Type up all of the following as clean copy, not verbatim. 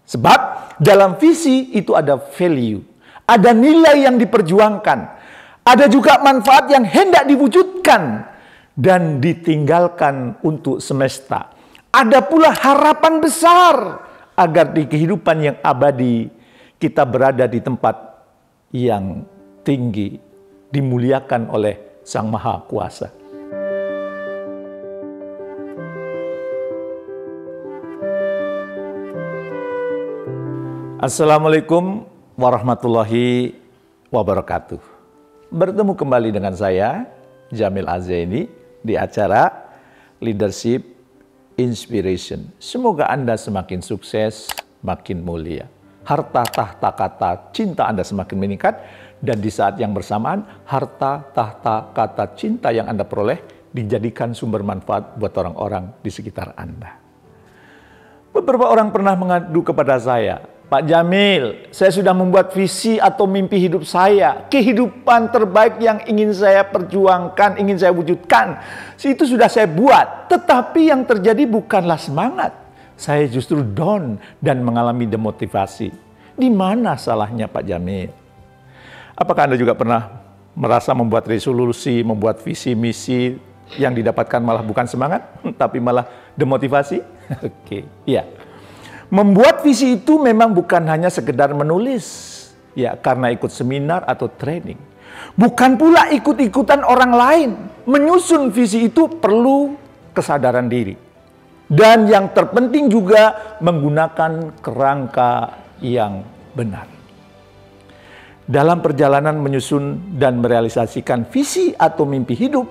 Sebab dalam visi itu ada value, ada nilai yang diperjuangkan, ada juga manfaat yang hendak diwujudkan dan ditinggalkan untuk semesta. Ada pula harapan besar agar di kehidupan yang abadi kita berada di tempat yang tinggi, dimuliakan oleh Sang Maha Kuasa. Assalamualaikum warahmatullahi wabarakatuh. Bertemu kembali dengan saya, Jamil Azzaini, di acara Leadership Inspiration. Semoga Anda semakin sukses, makin mulia. Harta tahta kata cinta Anda semakin meningkat, dan di saat yang bersamaan, harta tahta kata cinta yang Anda peroleh dijadikan sumber manfaat buat orang-orang di sekitar Anda. Beberapa orang pernah mengadu kepada saya, Pak Jamil, saya sudah membuat visi atau mimpi hidup saya. Kehidupan terbaik yang ingin saya perjuangkan, ingin saya wujudkan. Itu sudah saya buat. Tetapi yang terjadi bukanlah semangat. Saya justru down dan mengalami demotivasi. Di mana salahnya Pak Jamil? Apakah Anda juga pernah merasa membuat resolusi, membuat visi misi yang didapatkan malah bukan semangat, tapi malah demotivasi? Oke, iya. Membuat visi itu memang bukan hanya sekedar menulis, ya karena ikut seminar atau training. Bukan pula ikut-ikutan orang lain. Menyusun visi itu perlu kesadaran diri. Dan yang terpenting juga menggunakan kerangka yang benar. Dalam perjalanan menyusun dan merealisasikan visi atau mimpi hidup,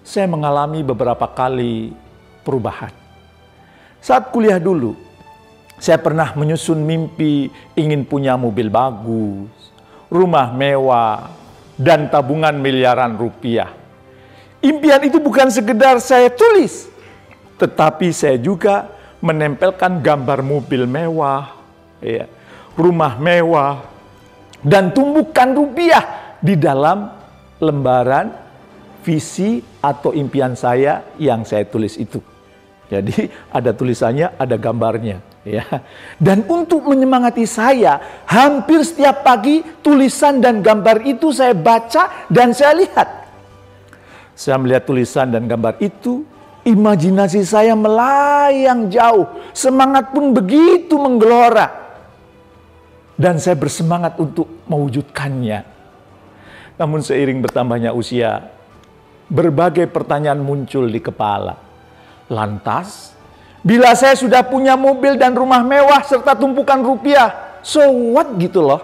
saya mengalami beberapa kali perubahan. Saat kuliah dulu, saya pernah menyusun mimpi ingin punya mobil bagus, rumah mewah, dan tabungan miliaran rupiah. Impian itu bukan sekedar saya tulis, tetapi saya juga menempelkan gambar mobil mewah, ya, rumah mewah, dan tumbukan rupiah di dalam lembaran visi atau impian saya yang saya tulis itu. Jadi ada tulisannya, ada gambarnya. Ya. Dan untuk menyemangati saya, hampir setiap pagi tulisan dan gambar itu saya baca dan saya lihat. Saya melihat tulisan dan gambar itu, imajinasi saya melayang jauh, semangat pun begitu menggelora. Dan saya bersemangat untuk mewujudkannya. Namun seiring bertambahnya usia, berbagai pertanyaan muncul di kepala. Lantas, bila saya sudah punya mobil dan rumah mewah serta tumpukan rupiah, so what gitu loh?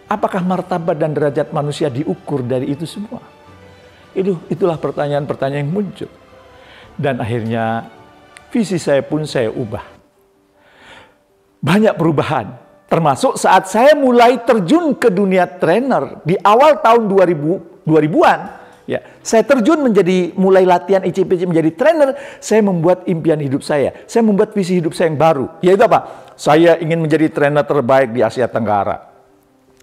Apakah martabat dan derajat manusia diukur dari itu semua? Itulah pertanyaan-pertanyaan yang muncul. Dan akhirnya visi saya pun saya ubah. Banyak perubahan, termasuk saat saya mulai terjun ke dunia trainer di awal tahun 2000-an. Ya, saya terjun mulai latihan ICPC menjadi trainer, saya membuat impian hidup saya membuat visi hidup saya yang baru, yaitu apa? Saya ingin menjadi trainer terbaik di Asia Tenggara.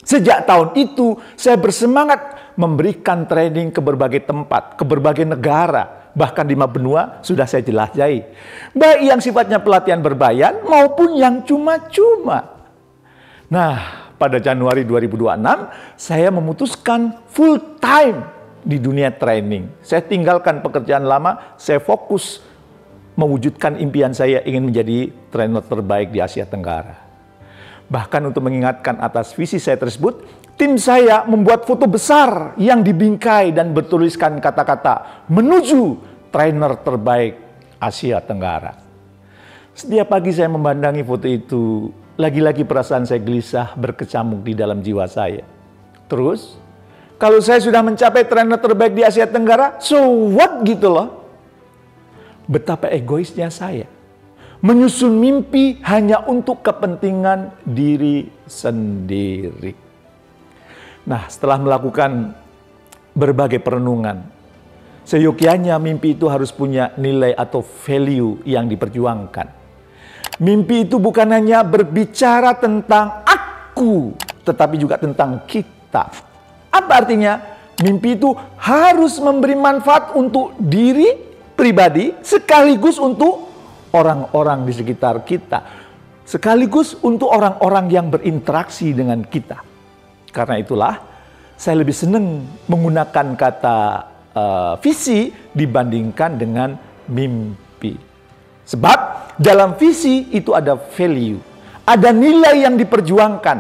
Sejak tahun itu, saya bersemangat memberikan training ke berbagai tempat, ke berbagai negara, bahkan 5 benua sudah saya jelajahi. Baik yang sifatnya pelatihan berbayar maupun yang cuma-cuma. Nah, pada Januari 2026, saya memutuskan full time di dunia training. Saya tinggalkan pekerjaan lama, saya fokus mewujudkan impian saya ingin menjadi trainer terbaik di Asia Tenggara. Bahkan untuk mengingatkan atas visi saya tersebut, tim saya membuat foto besar yang dibingkai dan bertuliskan kata-kata menuju trainer terbaik Asia Tenggara. Setiap pagi saya memandangi foto itu, lagi-lagi perasaan saya gelisah berkecamuk di dalam jiwa saya. Terus, kalau saya sudah mencapai trainer terbaik di Asia Tenggara, so what gitu loh. Betapa egoisnya saya. Menyusun mimpi hanya untuk kepentingan diri sendiri. Nah, setelah melakukan berbagai perenungan, seyogyanya mimpi itu harus punya nilai atau value yang diperjuangkan. Mimpi itu bukan hanya berbicara tentang aku, tetapi juga tentang kita. Apa artinya? Mimpi itu harus memberi manfaat untuk diri pribadi sekaligus untuk orang-orang di sekitar kita. sekaligus untuk orang-orang yang berinteraksi dengan kita. Karena itulah saya lebih senang menggunakan kata visi dibandingkan dengan mimpi. Sebab dalam visi itu ada value, ada nilai yang diperjuangkan,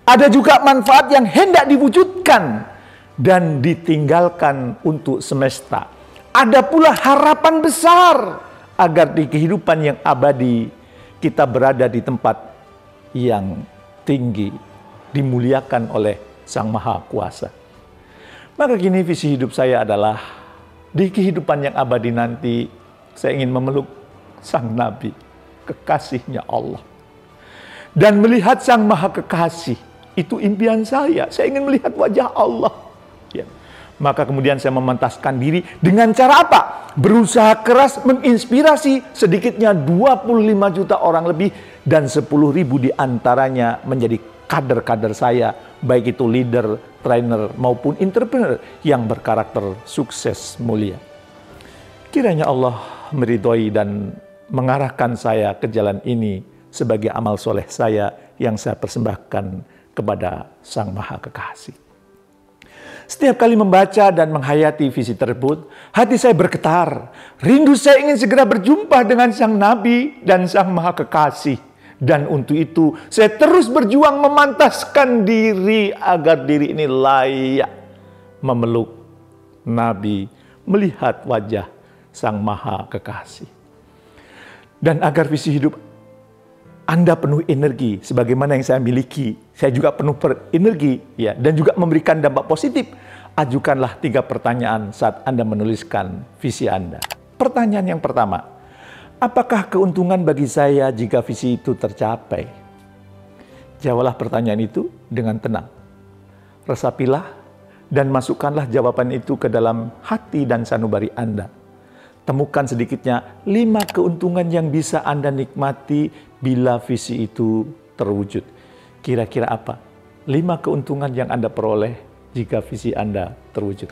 ada juga manfaat yang hendak diwujudkan dan ditinggalkan untuk semesta. Ada pula harapan besar agar di kehidupan yang abadi kita berada di tempat yang tinggi, dimuliakan oleh Sang Maha Kuasa. Maka kini visi hidup saya adalah di kehidupan yang abadi nanti saya ingin memeluk Sang Nabi, kekasihnya Allah. Dan melihat Sang Maha Kekasih, itu impian saya. Saya ingin melihat wajah Allah. Ya. Maka kemudian saya memantaskan diri dengan cara apa? Berusaha keras menginspirasi sedikitnya 25 juta orang lebih dan 10.000 diantaranya menjadi kader-kader saya, baik itu leader, trainer maupun entrepreneur yang berkarakter sukses mulia. Kiranya Allah meridhoi dan mengarahkan saya ke jalan ini sebagai amal soleh saya yang saya persembahkan kepada Sang Maha Kekasih. Setiap kali membaca dan menghayati visi tersebut, hati saya bergetar. Rindu saya ingin segera berjumpa dengan Sang Nabi dan Sang Maha Kekasih. Dan untuk itu, saya terus berjuang memantaskan diri agar diri ini layak memeluk Nabi, melihat wajah Sang Maha Kekasih. Dan agar visi hidup Anda penuh energi sebagaimana yang saya miliki, saya juga penuh energi ya, dan juga memberikan dampak positif. Ajukanlah 3 pertanyaan saat Anda menuliskan visi Anda. Pertanyaan yang pertama, apakah keuntungan bagi saya jika visi itu tercapai? Jawablah pertanyaan itu dengan tenang. Resapilah dan masukkanlah jawaban itu ke dalam hati dan sanubari Anda. Temukan sedikitnya 5 keuntungan yang bisa Anda nikmati bila visi itu terwujud. Kira-kira apa? 5 keuntungan yang Anda peroleh jika visi Anda terwujud.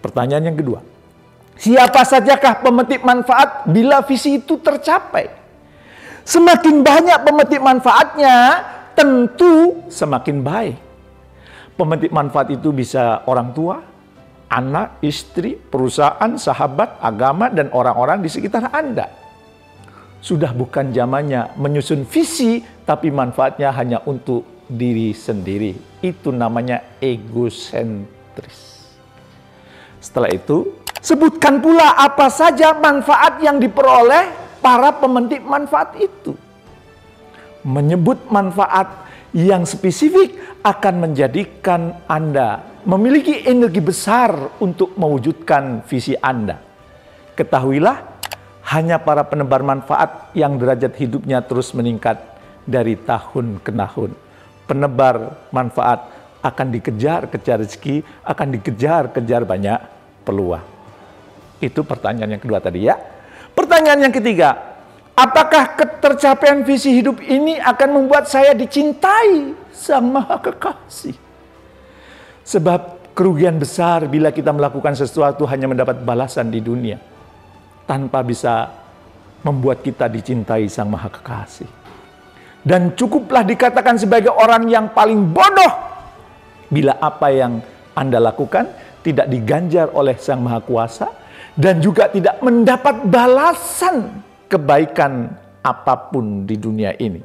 Pertanyaan yang kedua. Siapa sajakah pemetik manfaat bila visi itu tercapai? Semakin banyak pemetik manfaatnya, tentu semakin baik. Pemetik manfaat itu bisa orang tua, anak, istri, perusahaan, sahabat, agama, dan orang-orang di sekitar Anda. Sudah bukan zamannya menyusun visi, tapi manfaatnya hanya untuk diri sendiri. Itu namanya egosentris. Setelah itu, sebutkan pula apa saja manfaat yang diperoleh para pemetik manfaat itu. Menyebut manfaat yang spesifik akan menjadikan Anda memiliki energi besar untuk mewujudkan visi Anda. Ketahuilah, hanya para penebar manfaat yang derajat hidupnya terus meningkat dari tahun ke tahun. Penebar manfaat akan dikejar-kejar rezeki, akan dikejar-kejar banyak peluang. Itu pertanyaan yang kedua tadi ya. Pertanyaan yang ketiga, apakah ketercapaian visi hidup ini akan membuat saya dicintai Sang Maha Kekasih? Sebab kerugian besar bila kita melakukan sesuatu hanya mendapat balasan di dunia, tanpa bisa membuat kita dicintai Sang Maha Kekasih. Dan cukuplah dikatakan sebagai orang yang paling bodoh bila apa yang Anda lakukan tidak diganjar oleh Sang Maha Kuasa dan juga tidak mendapat balasan kebaikan apapun di dunia ini.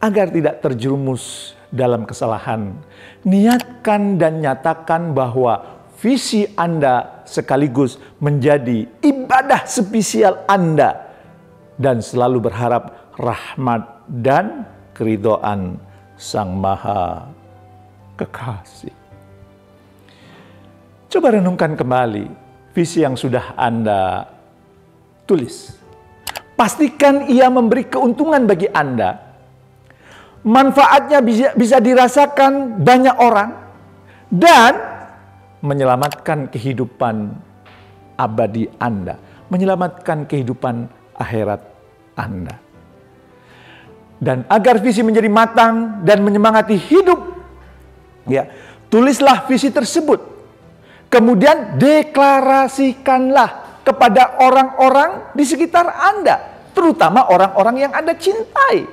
Agar tidak terjerumus dalam kesalahan, niatkan dan nyatakan bahwa visi Anda sekaligus menjadi ibadah spesial Anda dan selalu berharap rahmat dan keridhaan Sang Maha Kekasih. Coba renungkan kembali visi yang sudah Anda tulis. Pastikan ia memberi keuntungan bagi Anda. Manfaatnya bisa dirasakan banyak orang dan menyelamatkan kehidupan abadi Anda, menyelamatkan kehidupan akhirat Anda. Dan agar visi menjadi matang dan menyemangati hidup, ya, tulislah visi tersebut. Kemudian deklarasikanlah kepada orang-orang di sekitar Anda. terutama orang-orang yang Anda cintai.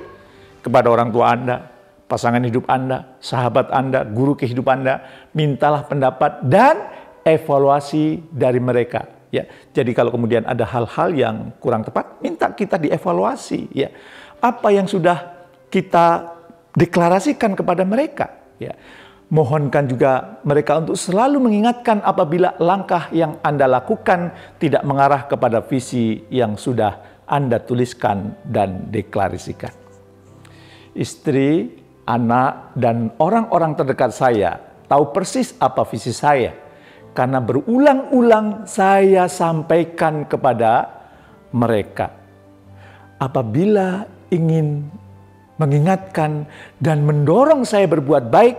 Kepada orang tua Anda, pasangan hidup Anda, sahabat Anda, guru kehidupan Anda, mintalah pendapat dan evaluasi dari mereka. Ya, jadi kalau kemudian ada hal-hal yang kurang tepat, minta kita dievaluasi. Ya, apa yang sudah kita deklarasikan kepada mereka. Ya, mohonkan juga mereka untuk selalu mengingatkan apabila langkah yang Anda lakukan tidak mengarah kepada visi yang sudah Anda tuliskan dan deklarasikan. Istri, anak, dan orang-orang terdekat saya tahu persis apa visi saya. Karena berulang-ulang saya sampaikan kepada mereka. Apabila ingin mengingatkan dan mendorong saya berbuat baik,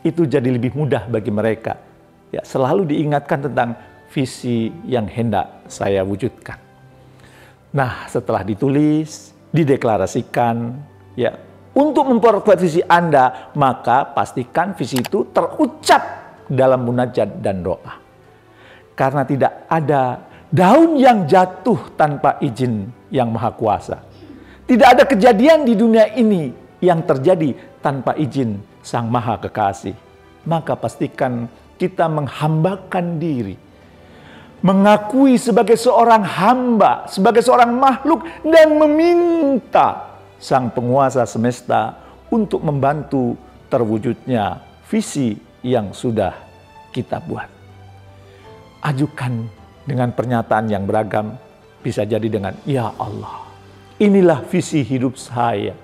itu jadi lebih mudah bagi mereka. Ya, selalu diingatkan tentang visi yang hendak saya wujudkan. Nah, setelah ditulis, dideklarasikan, ya, untuk memperkuat visi Anda, maka pastikan visi itu terucap dalam munajat dan doa. Karena tidak ada daun yang jatuh tanpa izin yang Maha Kuasa. Tidak ada kejadian di dunia ini yang terjadi tanpa izin Sang Maha Kekasih. Maka pastikan kita menghambakan diri, mengakui sebagai seorang hamba, sebagai seorang makhluk, dan meminta Sang Penguasa semesta untuk membantu terwujudnya visi yang sudah kita buat. Ajukan dengan pernyataan yang beragam, bisa jadi dengan, "Ya Allah, inilah visi hidup saya.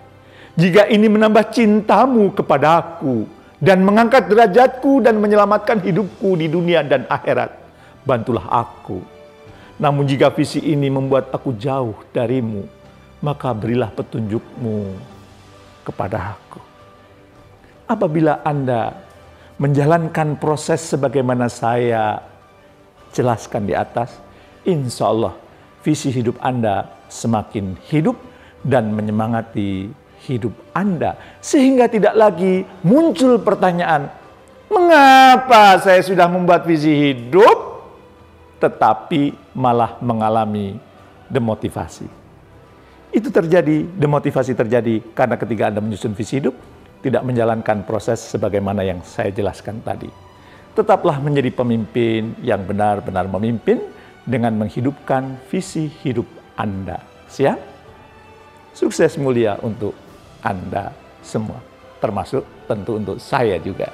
Jika ini menambah cintamu kepadaku dan mengangkat derajatku dan menyelamatkan hidupku di dunia dan akhirat, bantulah aku. Namun jika visi ini membuat aku jauh darimu, maka berilah petunjukmu kepada aku." Apabila Anda menjalankan proses sebagaimana saya jelaskan di atas, insya Allah visi hidup Anda semakin hidup dan menyemangati hidup Anda. Sehingga tidak lagi muncul pertanyaan, mengapa saya sudah membuat visi hidup, tetapi malah mengalami demotivasi. Itu terjadi, demotivasi terjadi karena ketika Anda menyusun visi hidup, tidak menjalankan proses sebagaimana yang saya jelaskan tadi. Tetaplah menjadi pemimpin yang benar-benar memimpin dengan menghidupkan visi hidup Anda. Siap? Sukses mulia untuk Anda semua, termasuk tentu untuk saya juga.